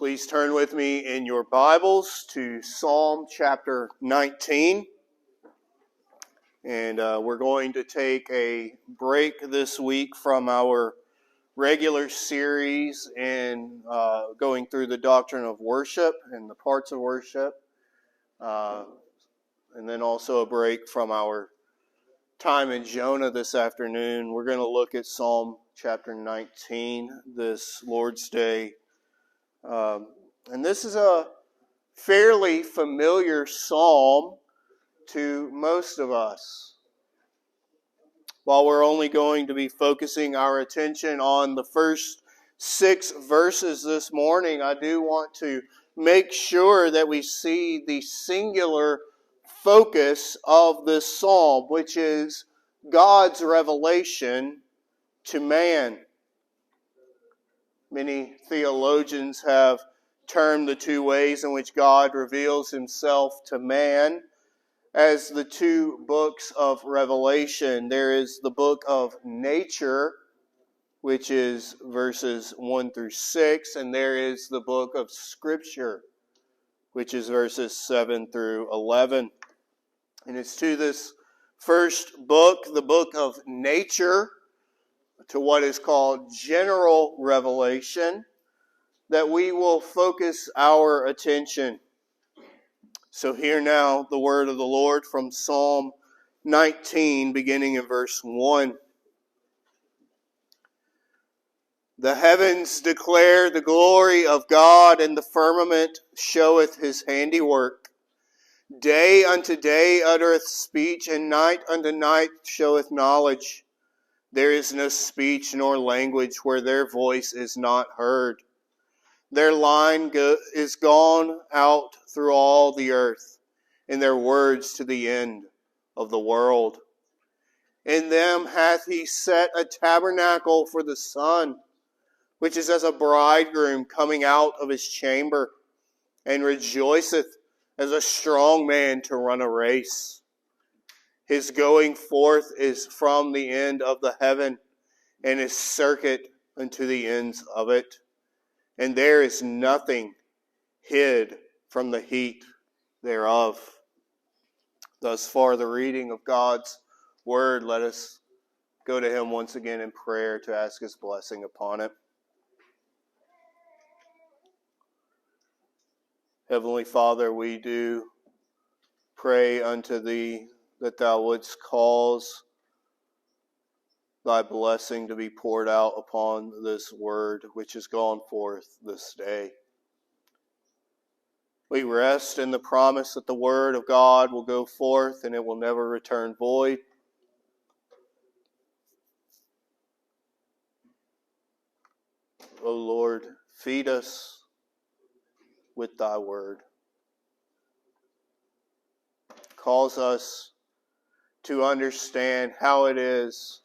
Please turn with me in your Bibles to Psalm chapter 19. And we're going to take a break this week from our regular series in going through the doctrine of worship and the parts of worship. And then also a break from our time in Jonah this afternoon. We're going to look at Psalm chapter 19 this Lord's Day. And this is a fairly familiar psalm to most of us. While we're only going to be focusing our attention on the first 6 verses this morning, I do want to make sure that we see the singular focus of this psalm, which is God's revelation to man. Many theologians have termed the 2 ways in which God reveals himself to man as the 2 books of Revelation. There is the book of nature, which is verses 1 through 6, and there is the book of Scripture, which is verses 7 through 11. And it's to this first book, the book of nature, to what is called general revelation, that we will focus our attention. So hear now the word of the Lord from Psalm 19, beginning in verse 1. The heavens declare the glory of God, and the firmament showeth his handiwork. Day unto day uttereth speech, and night unto night showeth knowledge. There is no speech nor language where their voice is not heard. Their line is gone out through all the earth, and their words to the end of the world. In them hath he set a tabernacle for the sun, which is as a bridegroom coming out of his chamber, and rejoiceth as a strong man to run a race. His going forth is from the end of the heaven, and his circuit unto the ends of it. And there is nothing hid from the heat thereof. Thus far the reading of God's word. Let us go to him once again in prayer to ask his blessing upon it. Heavenly Father, we do pray unto thee that thou wouldst cause thy blessing to be poured out upon this word which has gone forth this day. We rest in the promise that the word of God will go forth and it will never return void. O Lord, feed us with thy word. Cause us to understand how it is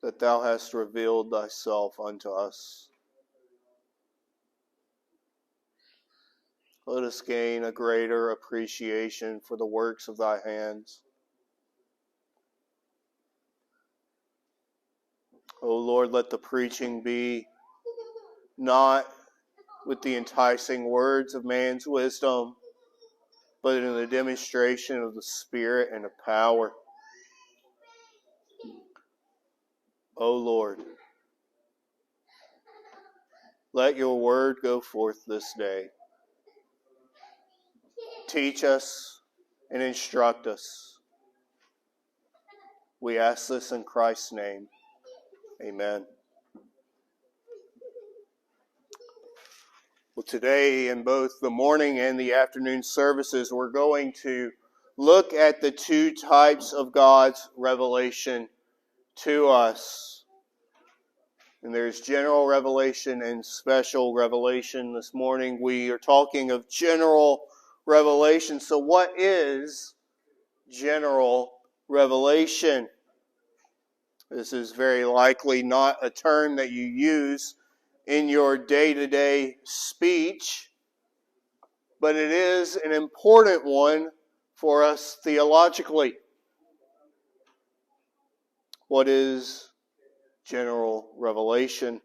that thou hast revealed thyself unto us. Let us gain a greater appreciation for the works of thy hands. O Lord, let the preaching be not with the enticing words of man's wisdom, but in the demonstration of the Spirit and of power. O Lord, let your word go forth this day. Teach us and instruct us. We ask this in Christ's name. Amen. Well, today in both the morning and the afternoon services, we're going to look at the 2 types of God's revelation to us. And there's general revelation and special revelation. This morning we are talking of general revelation. So what is general revelation? This is very likely not a term that you use in your day-to-day speech, but it is an important one for us theologically. What is general revelation.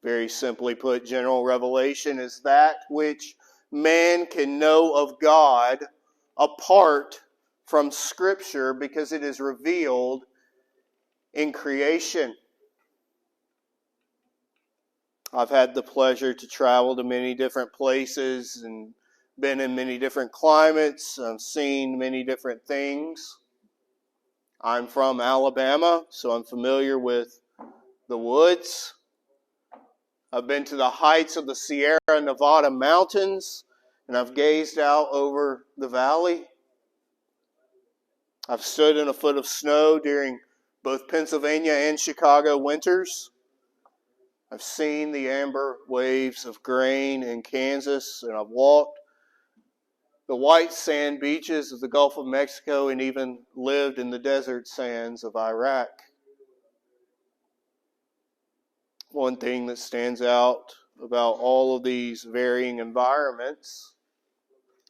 Very simply put, general revelation is that which man can know of God apart from Scripture because it is revealed in creation. I've had the pleasure to travel to many different places and been in many different climates. I've seen many different things. I'm from Alabama, so I'm familiar with the woods. I've been to the heights of the Sierra Nevada mountains, and I've gazed out over the valley. I've stood in a foot of snow during both Pennsylvania and Chicago winters. I've seen the amber waves of grain in Kansas, and I've walked the white sand beaches of the Gulf of Mexico and even lived in the desert sands of Iraq. One thing that stands out about all of these varying environments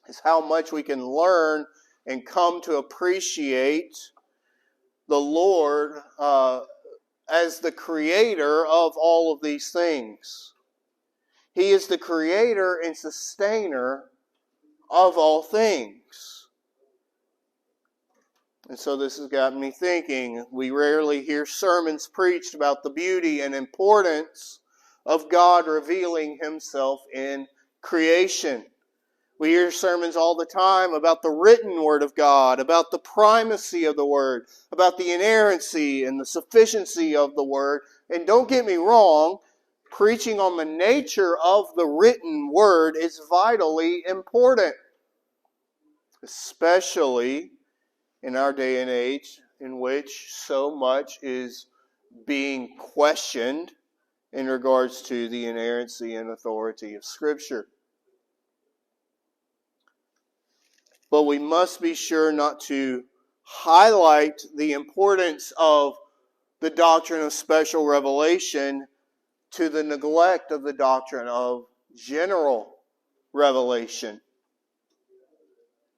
is how much we can learn and come to appreciate the Lord as the creator of all of these things. He is the creator and sustainer of all things. And so this has got me thinking, we rarely hear sermons preached about the beauty and importance of God revealing Himself in creation. We hear sermons all the time about the written Word of God, about the primacy of the Word, about the inerrancy and the sufficiency of the Word. And don't get me wrong, preaching on the nature of the written Word is vitally important, especially in our day and age in which so much is being questioned in regards to the inerrancy and authority of Scripture. But we must be sure not to highlight the importance of the doctrine of special revelation to the neglect of the doctrine of general revelation.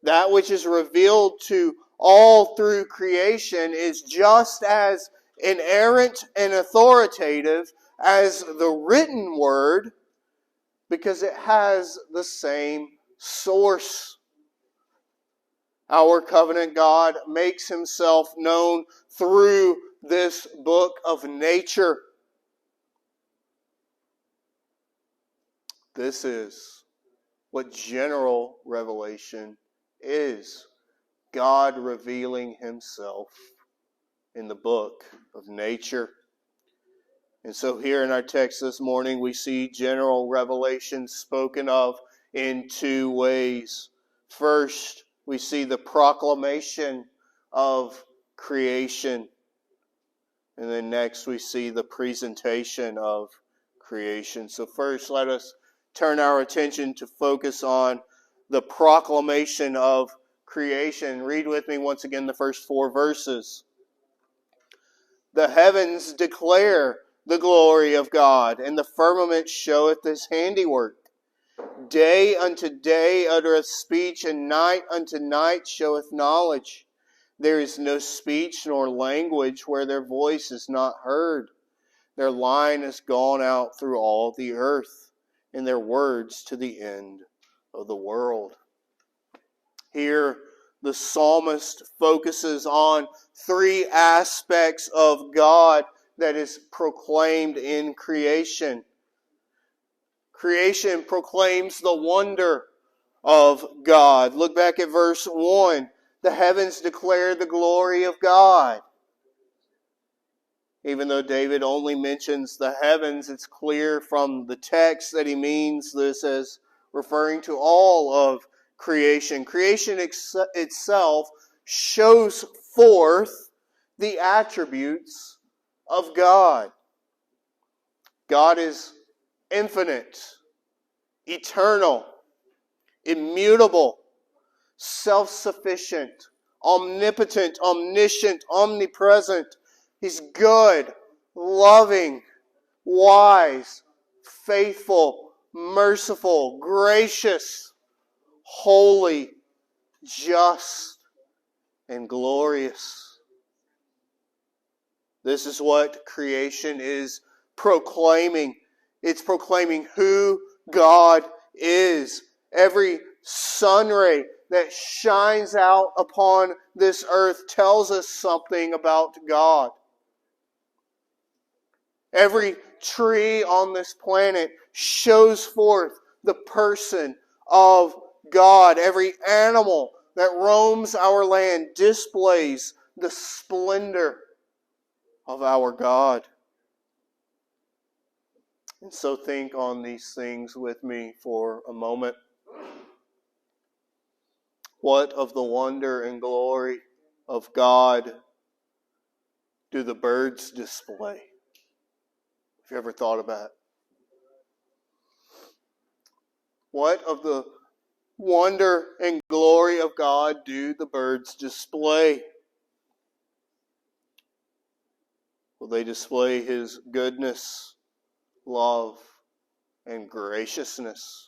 That which is revealed to all through creation is just as inerrant and authoritative as the written Word because it has the same source. Our covenant God makes Himself known through this book of nature. This is what general revelation is. God revealing Himself in the book of nature. And so here in our text this morning, we see general revelation spoken of in two ways. First, we see the proclamation of creation. And then next we see the presentation of creation. So first, let us turn our attention to focus on the proclamation of creation. Read with me once again the first 4 verses. The heavens declare the glory of God, and the firmament showeth His handiwork. Day unto day uttereth speech, and night unto night showeth knowledge. There is no speech nor language where their voice is not heard. Their line is gone out through all the earth, and their words to the end of the world. Here, the psalmist focuses on 3 aspects of God that is proclaimed in creation. Creation proclaims the wonder of God. Look back at verse 1. The heavens declare the glory of God. Even though David only mentions the heavens, it's clear from the text that he means this as referring to all of creation. Creation itself shows forth the attributes of God. God is infinite, eternal, immutable, self-sufficient, omnipotent, omniscient, omnipresent. He's good, loving, wise, faithful, merciful, gracious, holy, just, and glorious. This is what creation is proclaiming. It's proclaiming who God is. Every sun ray that shines out upon this earth tells us something about God. Every tree on this planet shows forth the person of God. Every animal that roams our land displays the splendor of our God. And so think on these things with me for a moment. What of the wonder and glory of God do the birds display? Have you ever thought about it? What of the wonder and glory of God do the birds display? Will they display His goodness, love, and graciousness?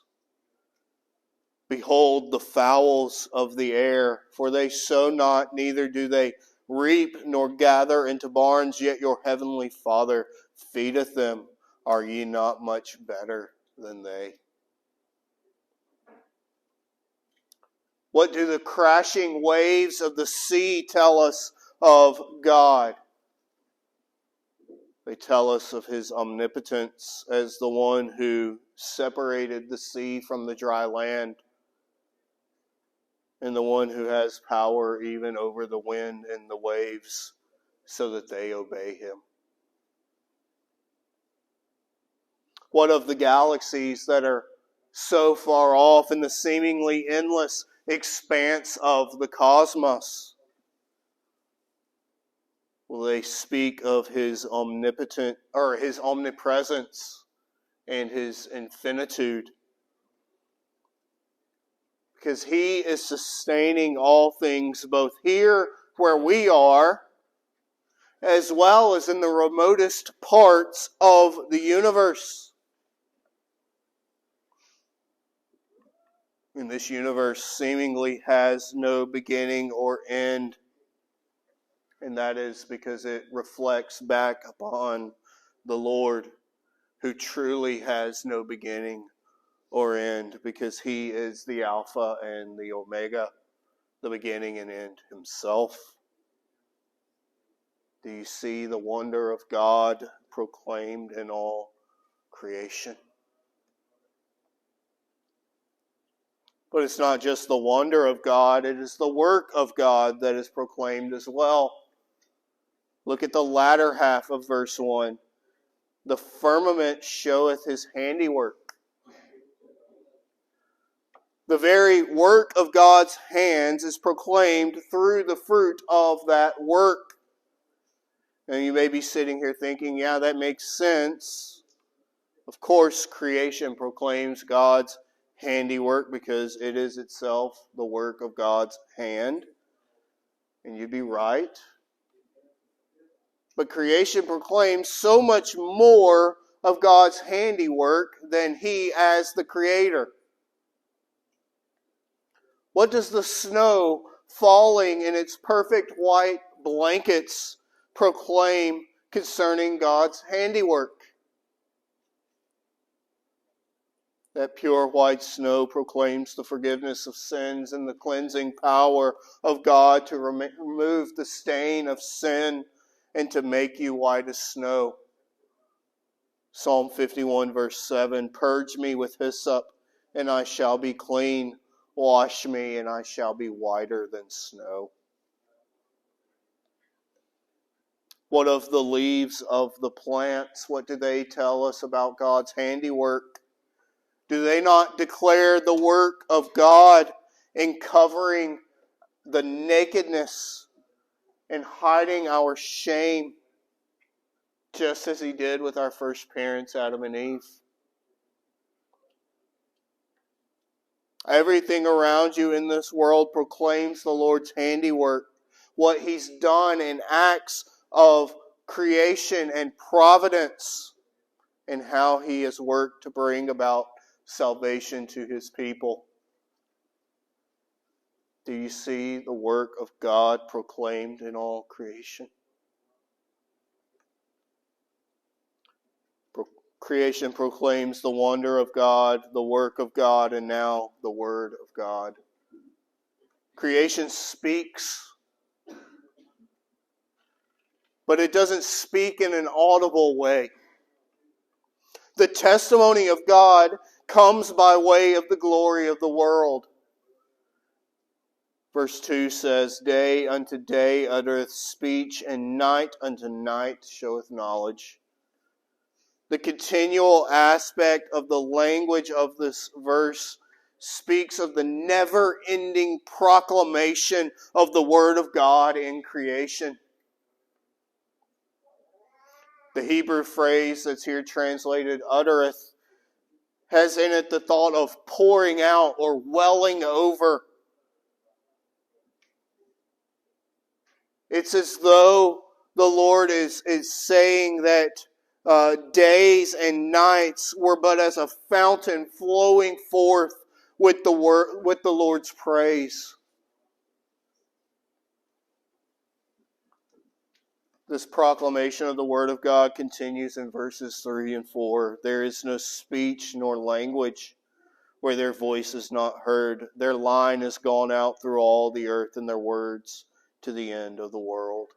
Behold the fowls of the air, for they sow not, neither do they reap, nor gather into barns, yet your heavenly Father feedeth them. Are ye not much better than they? What do the crashing waves of the sea tell us of God? They tell us of His omnipotence as the one who separated the sea from the dry land, and the one who has power even over the wind and the waves so that they obey Him. What of the galaxies that are so far off in the seemingly endless expanse of the cosmos? Will they speak of His omnipotent or His omnipresence and His infinitude? Because He is sustaining all things both here where we are, as well as in the remotest parts of the universe. And this universe seemingly has no beginning or end. And that is because it reflects back upon the Lord, who truly has no beginning or end, because He is the Alpha and the Omega, the beginning and end Himself. Do you see the wonder of God proclaimed in all creation? But it's not just the wonder of God, it is the work of God that is proclaimed as well. Look at the latter half of verse 1. The firmament showeth His handiwork. The very work of God's hands is proclaimed through the fruit of that work. And you may be sitting here thinking, yeah, that makes sense. Of course, creation proclaims God's handiwork because it is itself the work of God's hand. And you'd be right. But creation proclaims so much more of God's handiwork than He as the Creator. What does the snow falling in its perfect white blankets proclaim concerning God's handiwork? That pure white snow proclaims the forgiveness of sins and the cleansing power of God to remove the stain of sin and to make you white as snow. Psalm 51 verse 7, purge me with hyssop and I shall be clean. Wash me and I shall be whiter than snow. What of the leaves of the plants? What do they tell us about God's handiwork? Do they not declare the work of God in covering the nakedness and hiding our shame, just as He did with our first parents, Adam and Eve? Everything around you in this world proclaims the Lord's handiwork, what He's done in acts of creation and providence, and how He has worked to bring about salvation to His people. Do you see the work of God proclaimed in all creation? Creation proclaims the wonder of God, the work of God, and now the Word of God. Creation speaks, but it doesn't speak in an audible way. The testimony of God comes by way of the glory of the world. Verse 2 says, Day unto day uttereth speech, and night unto night showeth knowledge. The continual aspect of the language of this verse speaks of the never-ending proclamation of the Word of God in creation. The Hebrew phrase that's here translated uttereth has in it the thought of pouring out or welling over. It's as though the Lord is saying that days and nights were but as a fountain flowing forth with the Lord's praise. This proclamation of the Word of God continues in verses 3 and 4. There is no speech nor language where their voice is not heard. Their line is gone out through all the earth, and their words to the end of the world.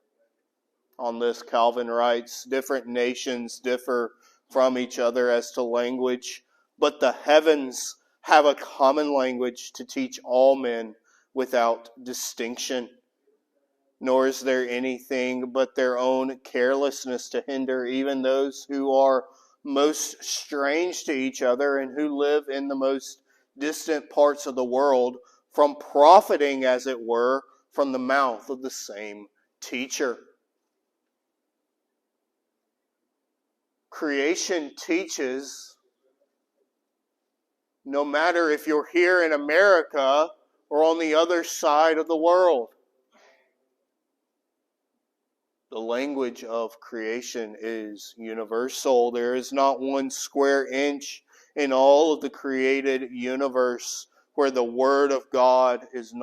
On this, Calvin writes, different nations differ from each other as to language, but the heavens have a common language to teach all men without distinction. Nor is there anything but their own carelessness to hinder even those who are most strange to each other and who live in the most distant parts of the world from profiting, as it were, from the mouth of the same teacher. Creation teaches, no matter if you're here in America or on the other side of the world. The language of creation is universal. There is not one square inch in all of the created universe where the Word of God is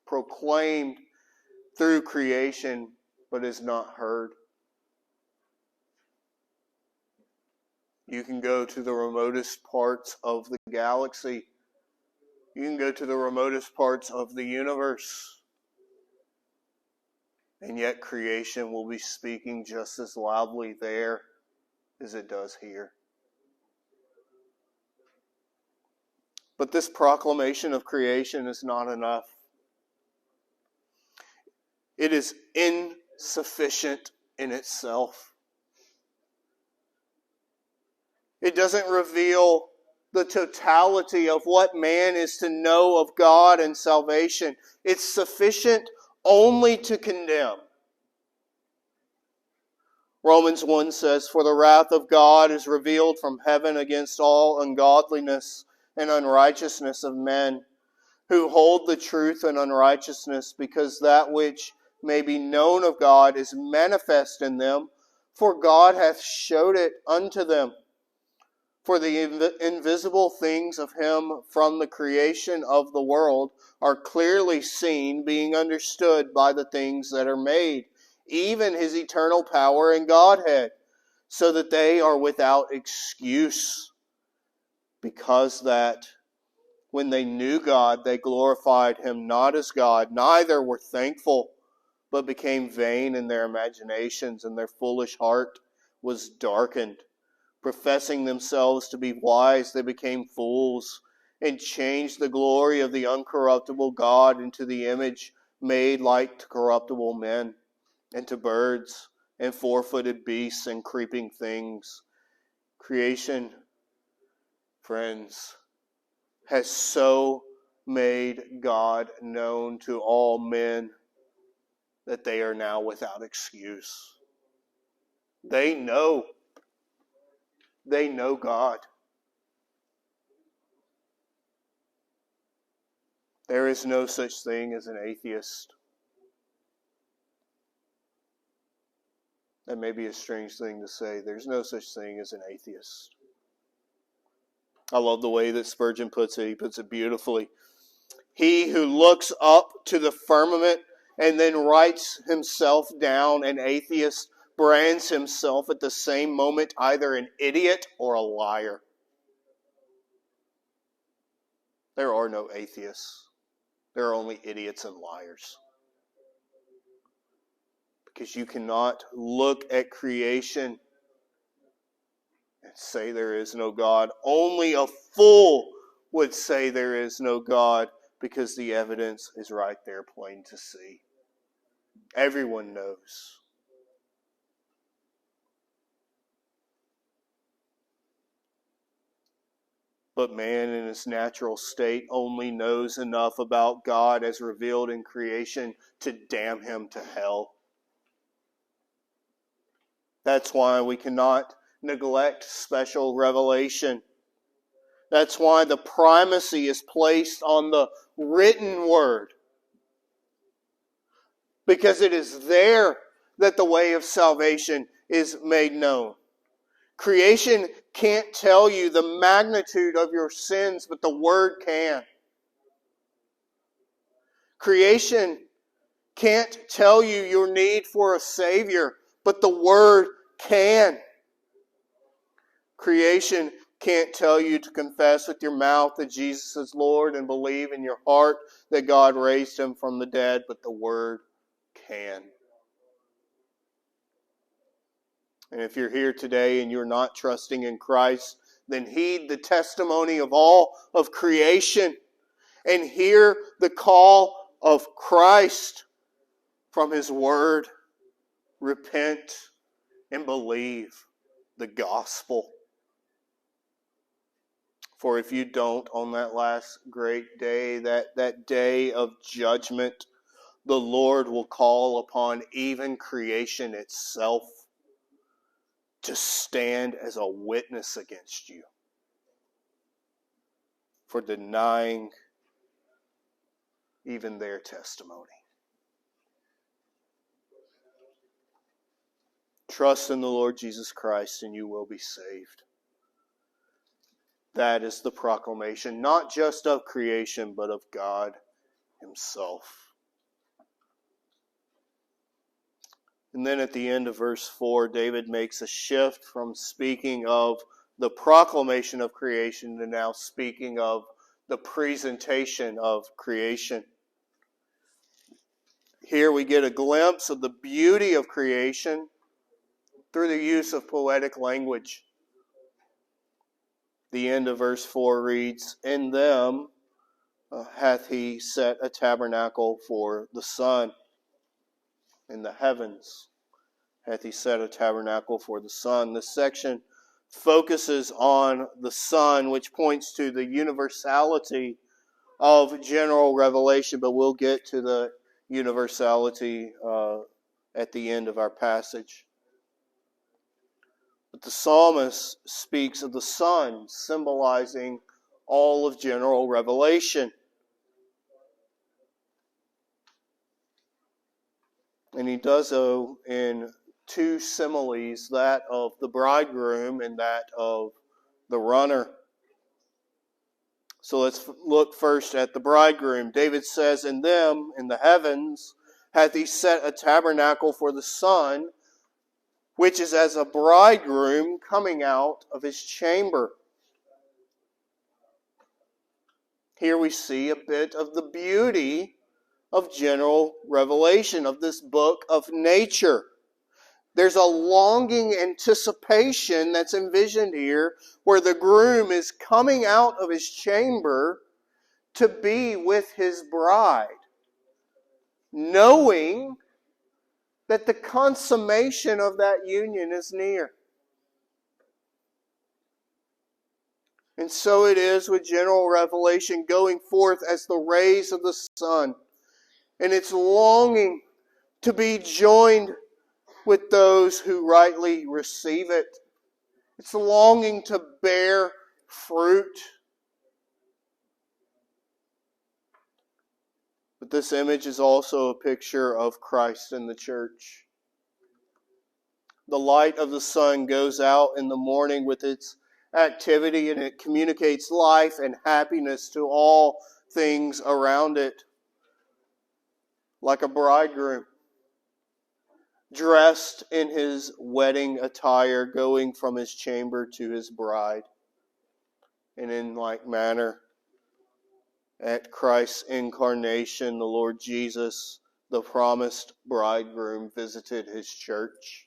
proclaimed through creation, but is not heard. You can go to the remotest parts of the galaxy. You can go to the remotest parts of the universe. And yet creation will be speaking just as loudly there as it does here. But this proclamation of creation is not enough. It is insufficient in itself. It doesn't reveal the totality of what man is to know of God and salvation. It's sufficient only to condemn. Romans 1 says, For the wrath of God is revealed from heaven against all ungodliness and unrighteousness of men, who hold the truth in unrighteousness, because that which may be known of God is manifest in them, for God hath showed it unto them. For the invisible things of him from the creation of the world are clearly seen, being understood by the things that are made, even his eternal power and Godhead, so that they are without excuse. Because that when they knew God, they glorified him not as God, neither were thankful, but became vain in their imaginations, and their foolish heart was darkened. Professing themselves to be wise, they became fools, and changed the glory of the uncorruptible God into the image made like to corruptible men, and to birds, and four-footed beasts, and creeping things. Creation, friends, has so made God known to all men that they are now without excuse. They know God. There is no such thing as an atheist. That may be a strange thing to say. There's no such thing as an atheist. I love the way that Spurgeon puts it. He puts it beautifully. He who looks up to the firmament and then writes himself down an atheist brands himself at the same moment either an idiot or a liar. There are no atheists. There are only idiots and liars. Because you cannot look at creation and say there is no God. Only a fool would say there is no God, because the evidence is right there, plain to see. Everyone knows. But man in his natural state only knows enough about God as revealed in creation to damn him to hell. That's why we cannot neglect special revelation. That's why the primacy is placed on the written word. Because it is there that the way of salvation is made known. Creation can't tell you the magnitude of your sins, but the Word can. Creation can't tell you your need for a Savior, but the Word can. Creation can't tell you to confess with your mouth that Jesus is Lord and believe in your heart that God raised Him from the dead, but the Word can. And if you're here today and you're not trusting in Christ, then heed the testimony of all of creation and hear the call of Christ from His Word. Repent and believe the gospel. For if you don't, on that last great day, that day of judgment, the Lord will call upon even creation itself to stand as a witness against you for denying even their testimony. Trust in the Lord Jesus Christ and you will be saved. That is the proclamation, not just of creation, but of God Himself. And then at the end of verse 4, David makes a shift from speaking of the proclamation of creation to now speaking of the presentation of creation. Here we get a glimpse of the beauty of creation through the use of poetic language. The end of verse 4 reads, "In them hath He set a tabernacle for the sun." In the heavens hath He set a tabernacle for the sun. This section focuses on the sun, which points to the universality of general revelation, but we'll get to the universality at the end of our passage. But the psalmist speaks of the sun, symbolizing all of general revelation. And he does so in two similes, that of the bridegroom and that of the runner. So let's look first at the bridegroom. David says, "In them, in the heavens, hath He set a tabernacle for the sun, which is as a bridegroom coming out of his chamber." Here we see a bit of the beauty of general revelation, of this book of nature. There's a longing anticipation that's envisioned here, where the groom is coming out of his chamber to be with his bride, knowing that the consummation of that union is near. And so it is with general revelation going forth as the rays of the sun. And it's longing to be joined with those who rightly receive it. It's longing to bear fruit. But this image is also a picture of Christ and the church. The light of the sun goes out in the morning with its activity, and it communicates life and happiness to all things around it, like a bridegroom. dressed in his wedding attire, going from his chamber to his bride. And in like manner, at Christ's incarnation, the Lord Jesus, the promised bridegroom, visited his church.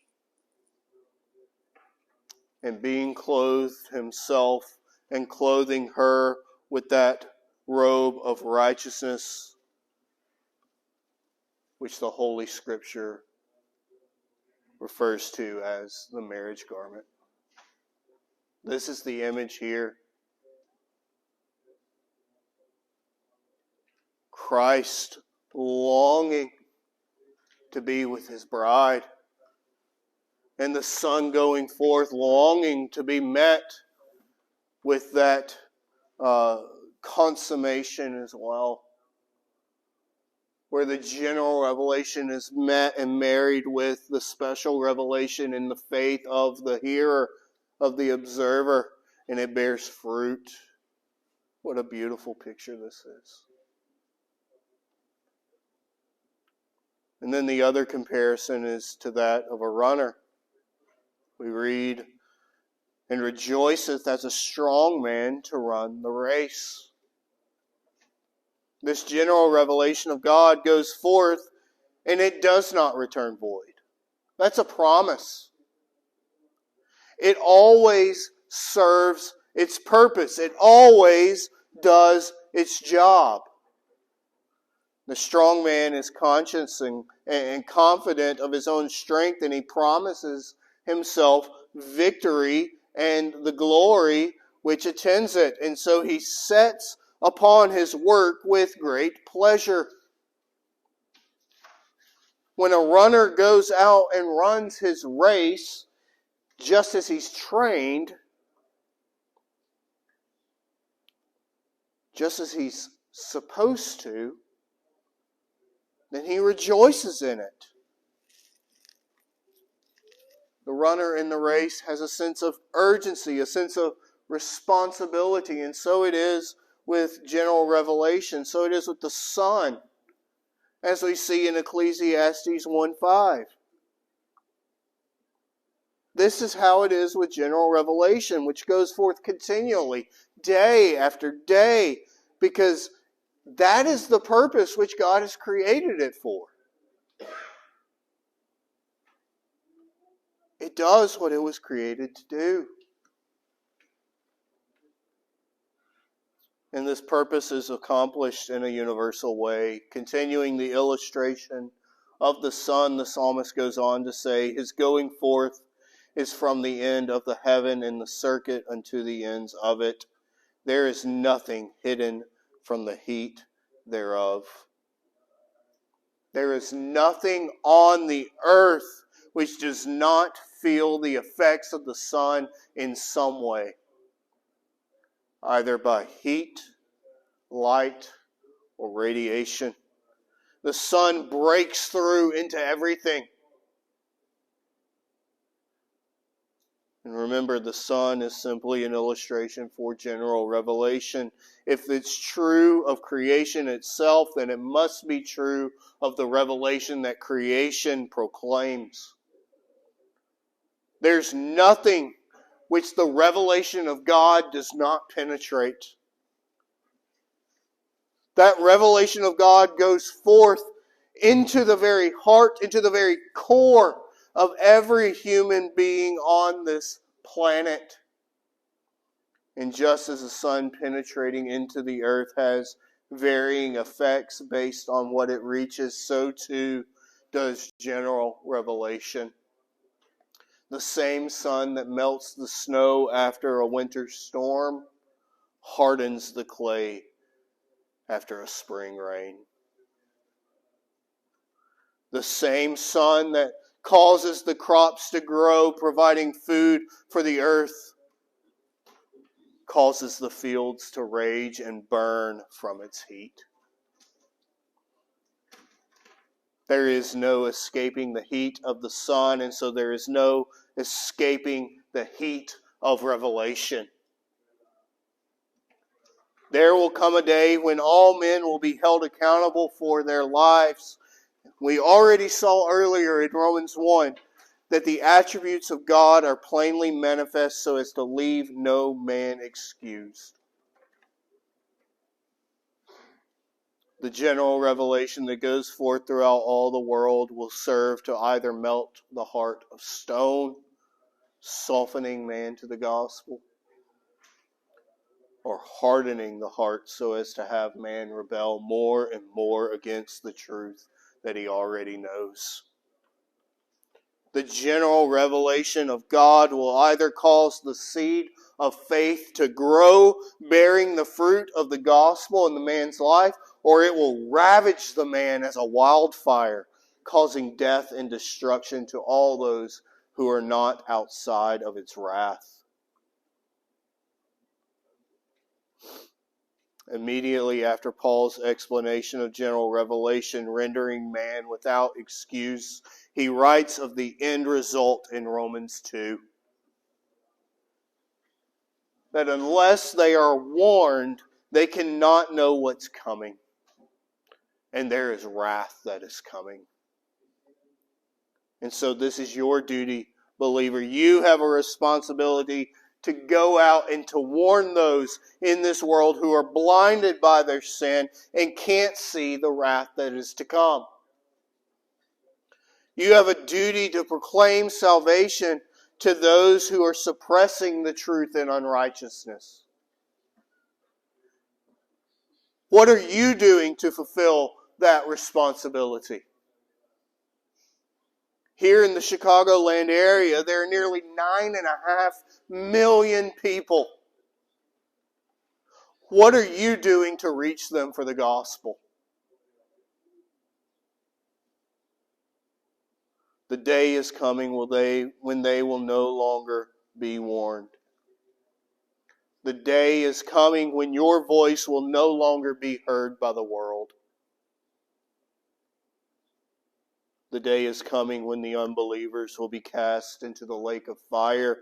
And being clothed himself and clothing her with that robe of righteousness, which the Holy Scripture refers to as the marriage garment. This is the image here. Christ longing to be with his bride, and the Son going forth longing to be met with that consummation as well, where the general revelation is met and married with the special revelation in the faith of the hearer, of the observer, and it bears fruit. What a beautiful picture this is. And then the other comparison is to that of a runner. We read, and rejoiceth as a strong man to run the race. This general revelation of God goes forth, and it does not return void. That's a promise. It always serves its purpose. It always does its job. The strong man is conscious and confident of his own strength, and he promises himself victory and the glory which attends it. And so he sets upon his work with great pleasure. When a runner goes out and runs his race, just as he's trained, just as he's supposed to, then he rejoices in it. The runner in the race has a sense of urgency, a sense of responsibility, and so it is with general revelation. So it is with the Son, as we see in Ecclesiastes 1:5. This is how it is with general revelation, which goes forth continually, day after day, because that is the purpose which God has created it for. It does what it was created to do. And this purpose is accomplished in a universal way. Continuing the illustration of the Son, the psalmist goes on to say, his going forth is from the end of the heaven and the circuit unto the ends of it. There is nothing hidden from the heat thereof. There is nothing on the earth which does not feel the effects of the sun in some way, either by heat, light, or radiation. The sun breaks through into everything. And remember, the sun is simply an illustration for general revelation. If it's true of creation itself, then it must be true of the revelation that creation proclaims. There's nothing which the revelation of God does not penetrate. That revelation of God goes forth into the very heart, into the very core of every human being on this planet. And just as the sun penetrating into the earth has varying effects based on what it reaches, so too does general revelation. The same sun that melts the snow after a winter storm hardens the clay after a spring rain. The same sun that causes the crops to grow, providing food for the earth, causes the fields to rage and burn from its heat. There is no escaping the heat of the sun, and so there is no escaping the heat of revelation. There will come a day when all men will be held accountable for their lives. We already saw earlier in Romans 1 that the attributes of God are plainly manifest so as to leave no man excused. The general revelation that goes forth throughout all the world will serve to either melt the heart of stone, softening man to the gospel, or hardening the heart so as to have man rebel more and more against the truth that he already knows. The general revelation of God will either cause the seed of faith to grow, bearing the fruit of the gospel in the man's life, or it will ravage the man as a wildfire, causing death and destruction to all those who are not outside of its wrath. Immediately after Paul's explanation of general revelation rendering man without excuse, he writes of the end result in Romans 2. That unless they are warned, they cannot know what's coming. And there is wrath that is coming. And so this is your duty, believer. You have a responsibility to go out and to warn those in this world who are blinded by their sin and can't see the wrath that is to come. You have a duty to proclaim salvation to those who are suppressing the truth in unrighteousness. What are you doing to fulfill that responsibility? Here in the Chicagoland area, there are nearly 9.5 million people. What are you doing to reach them for the gospel? The day is coming when they will no longer be warned. The day is coming when your voice will no longer be heard by the world. The day is coming when the unbelievers will be cast into the lake of fire,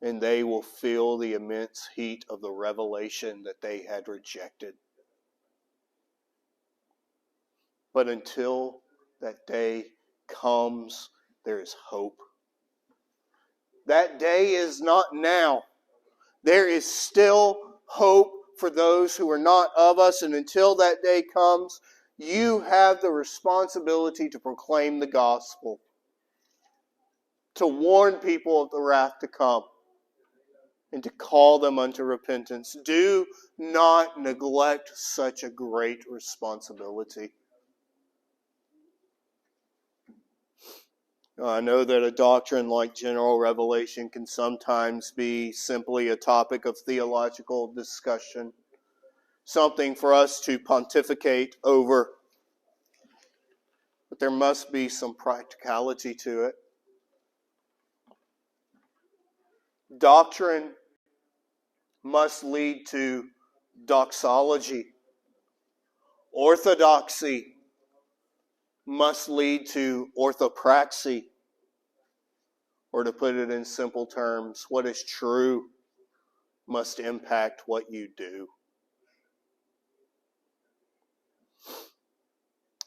and they will feel the immense heat of the revelation that they had rejected. But until that day comes, there is hope. That day is not now. There is still hope for those who are not of us, and until that day comes, you have the responsibility to proclaim the gospel, to warn people of the wrath to come, and to call them unto repentance. Do not neglect such a great responsibility. I know that a doctrine like general revelation can sometimes be simply a topic of theological discussion, something for us to pontificate over. But there must be some practicality to it. Doctrine must lead to doxology. Orthodoxy must lead to orthopraxy. Or to put it in simple terms, what is true must impact what you do.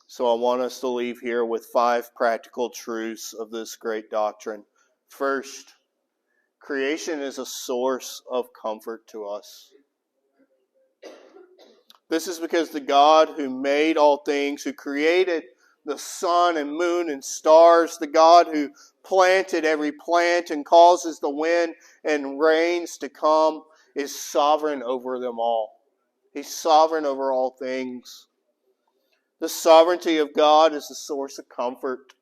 So I want us to leave here with 5 practical truths of this great doctrine. First, creation is a source of comfort to us. This is because the God who made all things, who created the sun and moon and stars, the God who planted every plant and causes the wind and rains to come, is sovereign over them all. He's sovereign over all things. The sovereignty of God is the source of comfort.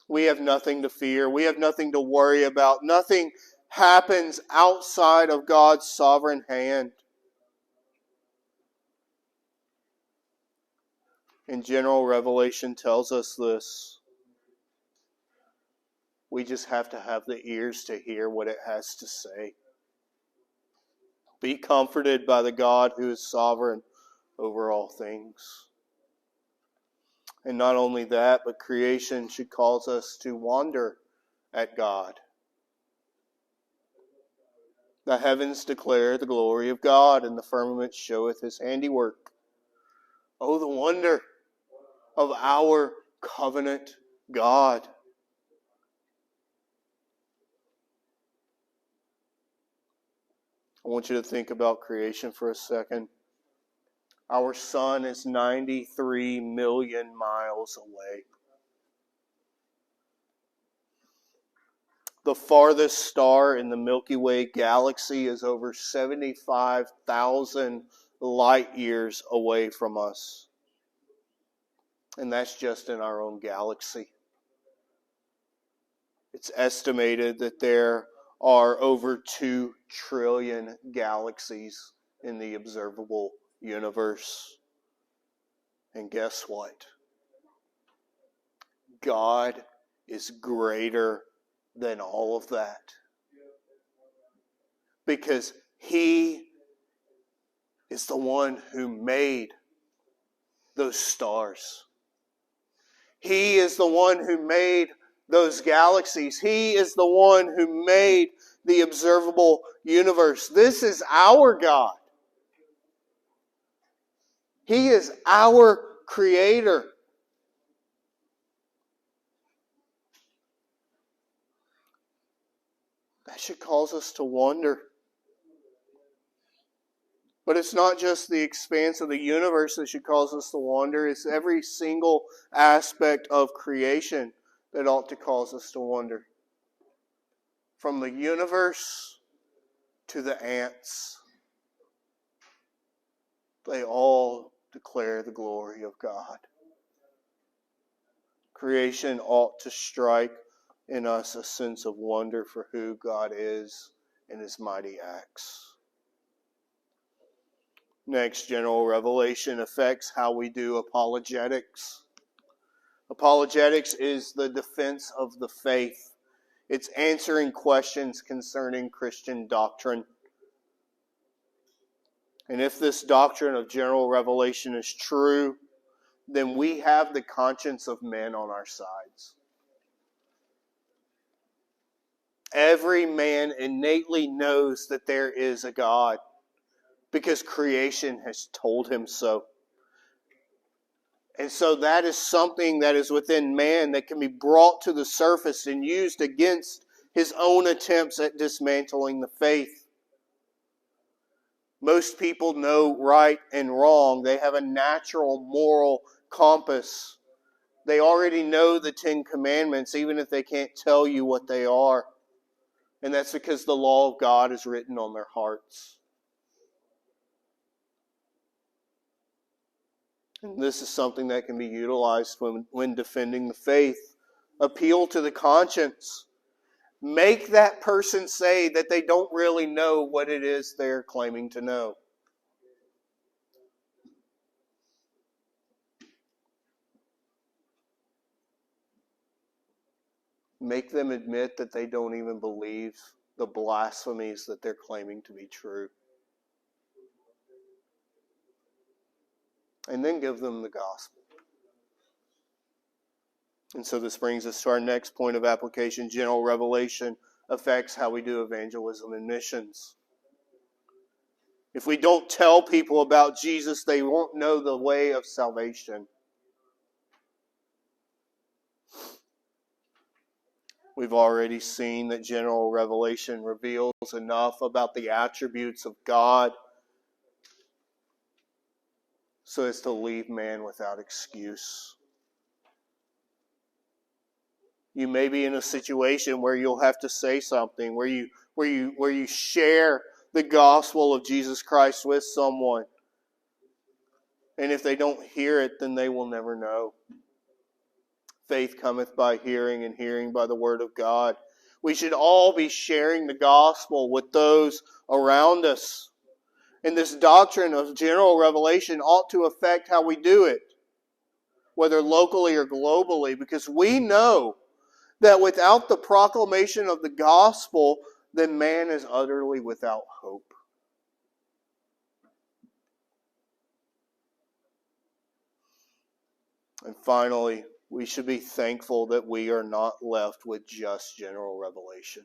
We have nothing to fear. We have nothing to worry about. Nothing happens outside of God's sovereign hand. And general revelation tells us this. We just have to have the ears to hear what it has to say. Be comforted by the God who is sovereign over all things. And not only that, but creation should cause us to wonder at God. The heavens declare the glory of God, and the firmament showeth his handiwork. Oh, the wonder of our covenant God. I want you to think about creation for a second. Our sun is 93 million miles away. The farthest star in the Milky Way galaxy is over 75,000 light years away from us. And that's just in our own galaxy. It's estimated that there are over 2 trillion galaxies in the observable universe. And guess what? God is greater than all of that. Because He is the one who made those stars. He is the one who made those galaxies. He is the one who made the observable universe. This is our God. He is our Creator. That should cause us to wonder. But it's not just the expanse of the universe that should cause us to wonder. It's every single aspect of creation that ought to cause us to wonder. From the universe to the ants, they all declare the glory of God. Creation ought to strike in us a sense of wonder for who God is and His mighty acts. Next, general revelation affects how we do apologetics. Apologetics is the defense of the faith. It's answering questions concerning Christian doctrine. And if this doctrine of general revelation is true, then we have the conscience of men on our sides. Every man innately knows that there is a God, because creation has told him so. And so that is something that is within man that can be brought to the surface and used against his own attempts at dismantling the faith. Most people know right and wrong. They have a natural moral compass. They already know the 10 Commandments, even if they can't tell you what they are. And that's because the law of God is written on their hearts. And this is something that can be utilized when defending the faith. Appeal to the conscience. Make that person say that they don't really know what it is they're claiming to know. Make them admit that they don't even believe the blasphemies that they're claiming to be true. And then give them the gospel. And so this brings us to our next point of application. General revelation affects how we do evangelism and missions. If we don't tell people about Jesus, they won't know the way of salvation. We've already seen that general revelation reveals enough about the attributes of God so as to leave man without excuse. You may be in a situation where you'll have to say something, where you share the gospel of Jesus Christ with someone. And if they don't hear it, then they will never know. Faith cometh by hearing, and hearing by the word of God. We should all be sharing the gospel with those around us. And this doctrine of general revelation ought to affect how we do it, whether locally or globally, because we know that without the proclamation of the gospel, then man is utterly without hope. And finally, we should be thankful that we are not left with just general revelation.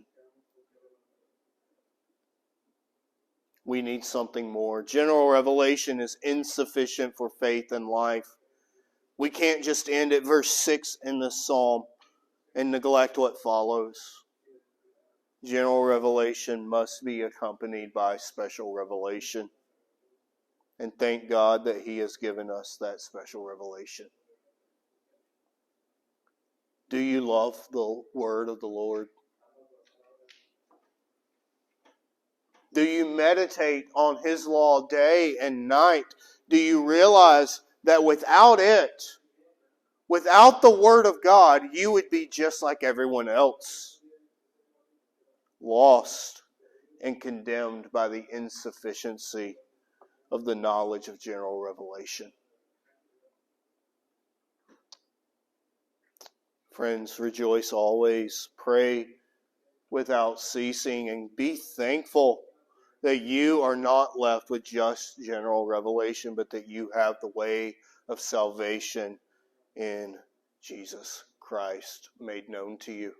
We need something more. General revelation is insufficient for faith and life. We can't just end at verse 6 in the psalm and neglect what follows. General revelation must be accompanied by special revelation. And thank God that He has given us that special revelation. Do you love the word of the Lord? Do you meditate on His law day and night? Do you realize that without it, without the Word of God, you would be just like everyone else, lost and condemned by the insufficiency of the knowledge of general revelation? Friends, rejoice always, pray without ceasing, and be thankful that you are not left with just general revelation, but that you have the way of salvation in Jesus Christ made known to you.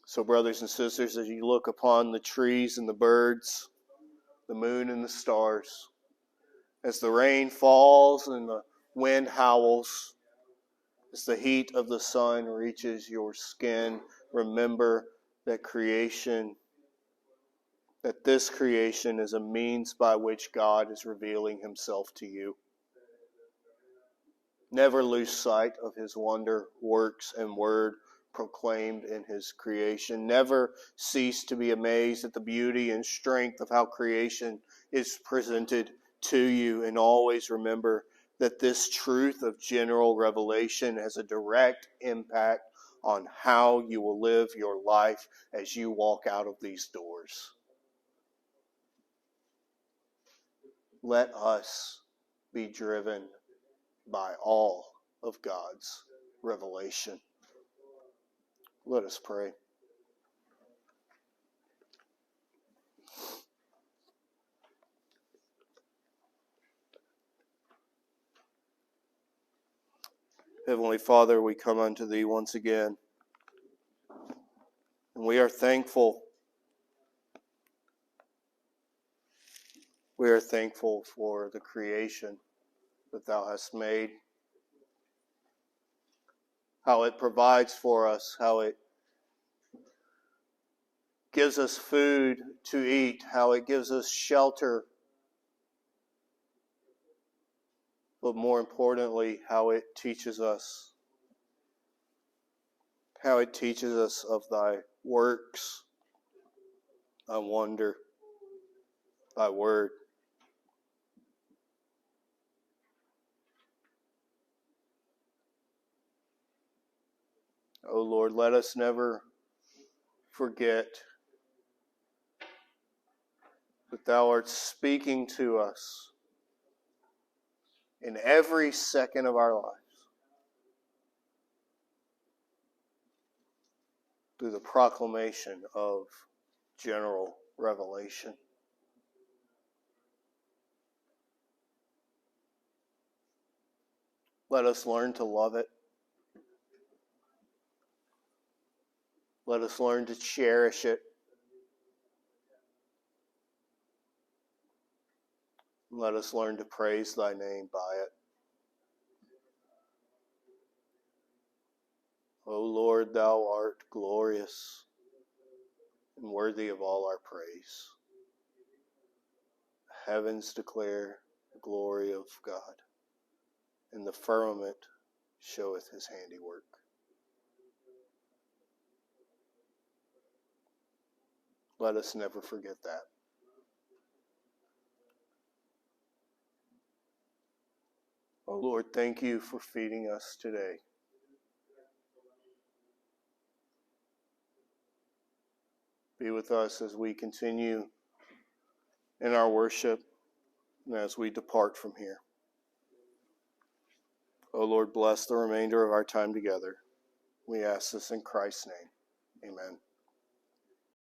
So, brothers and sisters, as you look upon the trees and the birds, the moon and the stars, as the rain falls and the wind howls, as the heat of the sun reaches your skin, remember that this creation is a means by which God is revealing Himself to you. Never lose sight of His wonder, works, and word proclaimed in His creation. Never cease to be amazed at the beauty and strength of how creation is presented to you, and always remember that this truth of general revelation has a direct impact on how you will live your life as you walk out of these doors. Let us be driven by all of God's revelation. Let us pray. Heavenly Father, we come unto Thee once again, and we are thankful. We are thankful for the creation that Thou hast made, how it provides for us, how it gives us food to eat, how it gives us shelter, but more importantly, how it teaches us of Thy works, Thy wonder, Thy word. O Lord, let us never forget that Thou art speaking to us in every second of our lives through the proclamation of general revelation. Let us learn to love it. Let us learn to cherish it. Let us learn to praise Thy name by it. O Lord, Thou art glorious and worthy of all our praise. The heavens declare the glory of God, and the firmament showeth His handiwork. Let us never forget that. Oh Lord, thank You for feeding us today. Be with us as we continue in our worship and as we depart from here. Oh Lord, bless the remainder of our time together. We ask this in Christ's name. Amen.